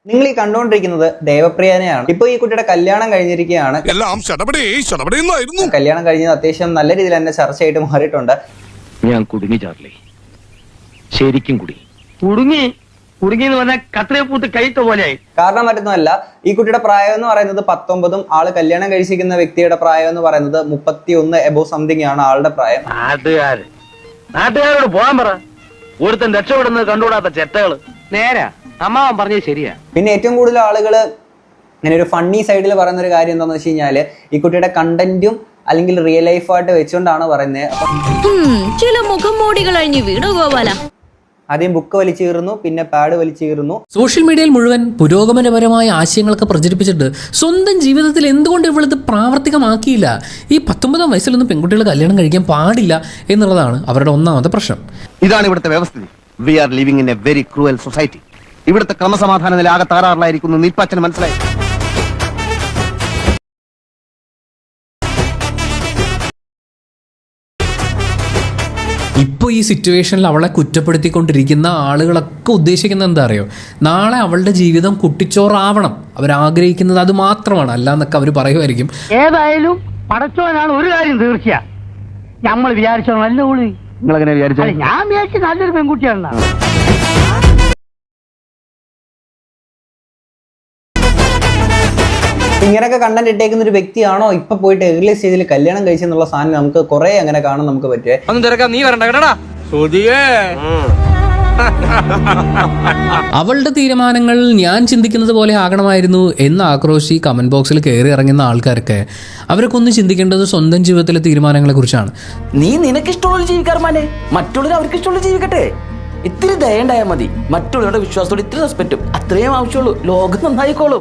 നിങ്ങൾ ഈ കണ്ടുകൊണ്ടിരിക്കുന്നത് ദേവപ്രിയനെയാണ്. ഇപ്പൊ ഈ കുട്ടിയുടെ കല്യാണം കഴിഞ്ഞിരിക്കുകയാണ്. കല്യാണം കഴിഞ്ഞത് അത്യാവശ്യം നല്ല രീതിയിൽ തന്നെ ചർച്ചയായിട്ട് മാറിയിട്ടുണ്ട്. ഞാൻ കുടുങ്ങി ചാർലി, ശരിക്കും കുടുങ്ങി എന്ന് പറഞ്ഞാൽ കത്രയെ പൂട്ട് കഴിച്ച പോലെയായി. കാരണം മറ്റൊന്നുമല്ല, ഈ കുട്ടിയുടെ പ്രായം എന്ന് പറയുന്നത് 19, ആള് കല്യാണം കഴിച്ചിരിക്കുന്ന വ്യക്തിയുടെ പ്രായം എന്ന് പറയുന്നത് 31 എബോ സംതിങ് ആണ് ആളുടെ പ്രായം. നാട്ടുകാരോട് പോകാൻ പറ, ഒരുത്തൻ രക്ഷപ്പെടുന്നത് കണ്ടുകൂടാത്ത ചെറ്റകള്. നേരാ, അമ്മാവൻ പറഞ്ഞത് ശരിയാ. പിന്നെ ഏറ്റവും കൂടുതൽ ആളുകള് ഇങ്ങനെ ഒരു ഫണ്ണി സൈഡിൽ പറയുന്ന ഒരു കാര്യം എന്താണെന്ന് വെച്ച് കഴിഞ്ഞാല് ഈ കുട്ടിയുടെ കണ്ടന്റും അല്ലെങ്കിൽ റിയൽ ലൈഫായിട്ട് വെച്ചുകൊണ്ടാണ് പറയുന്നത്. ചില മുഖംമൂടികൾ അഴിഞ്ഞു വീണു ഗോപാല. ആദ്യം ബുക്ക് വലിച്ചീറുന്നു, പിന്നെ പാഡ് വലിച്ചീറുന്നു. സോഷ്യൽ മീഡിയയിൽ മുഴുവൻ പുരോഗമനപരമായ ആശയങ്ങളൊക്കെ പ്രചരിപ്പിച്ചിട്ട് സ്വന്തം ജീവിതത്തിൽ എന്തുകൊണ്ട് ഇവളിത് പ്രാവർത്തികമാക്കിയില്ല? ഈ 19 വയസ്സിലൊന്നും പെൺകുട്ടികൾ കല്യാണം കഴിക്കാൻ പാടില്ല എന്നുള്ളതാണ് അവരുടെ ഒന്നാമത്തെ പ്രശ്നം. ഇതാണ് ഇവിടുത്തെ വ്യവസ്ഥിതി. We are living in a very cruel society. ഇവിടുത്തെ ക്രമസമാധാന നില ആകെ തകരാറിലായിരിക്കുന്നു. നിപ്പച്ചന് മനസ്സിലായി. ഇപ്പോൾ ഈ സിറ്റുവേഷനിൽ അവളെ കുറ്റപ്പെടുത്തിക്കൊണ്ടിരിക്കുന്ന ആളുകളൊക്കെ ഉദ്ദേശിക്കുന്നത് എന്താ അറിയോ? നാളെ അവളുടെ ജീവിതം കുട്ടിച്ചോറാവണം, അവരാഗ്രഹിക്കുന്നത് അത് മാത്രമാണ്, അല്ലാന്നൊക്കെ അവർ പറയുമായിരിക്കും. ഏതായാലും പടച്ചോനാണ് ഒരു കാര്യം തീർച്ചയാ, നമ്മൾ വിചാരിച്ചോ നല്ല ഊളി. നിങ്ങളെങ്ങനെ വിചാരിച്ചു? ഞാൻ വിചാരിച്ച നല്ലൊരു പെൺകുട്ടിയാണ്. ഇങ്ങനെയൊക്കെ കണ്ടന്റ് ഇട്ടേക്കുന്ന ഒരു വ്യക്തിയാണോ ഇപ്പൊ പോയിട്ട് ഏർലി സ്റ്റേജിൽ കല്യാണം കഴിച്ചെന്നുള്ള സാധനം നമുക്ക് കുറെ അങ്ങനെ കാണാൻ നമുക്ക് പറ്റേ. അവളുടെ തീരുമാനങ്ങൾ ഞാൻ ചിന്തിക്കുന്നത് പോലെ ആകണമായിരുന്നു എന്ന് ആക്രോശി കമന്റ് ബോക്സിൽ കയറി ഇറങ്ങുന്ന ആൾക്കാർക്ക് അവരൊക്കെ ഒന്ന് ചിന്തിക്കേണ്ടത് സ്വന്തം ജീവിതത്തിലെ തീരുമാനങ്ങളെ കുറിച്ചാണ്. നീ നിനക്കിഷ്ടമുള്ള ജീവിക്കാർമാനെ, മറ്റുള്ളവർ അവർക്ക് ഇഷ്ടമുള്ള ജീവിക്കട്ടെ. ഇത്തിരി ദയ ഉണ്ടായാൽ മതി. മറ്റുള്ളവരുടെ വിശ്വാസത്തോട് ഇത്തിരി റെസ്പെക്റ്റും അത്രയും ആവശ്യമുള്ളൂ. ലോകം നന്നായിക്കോളും.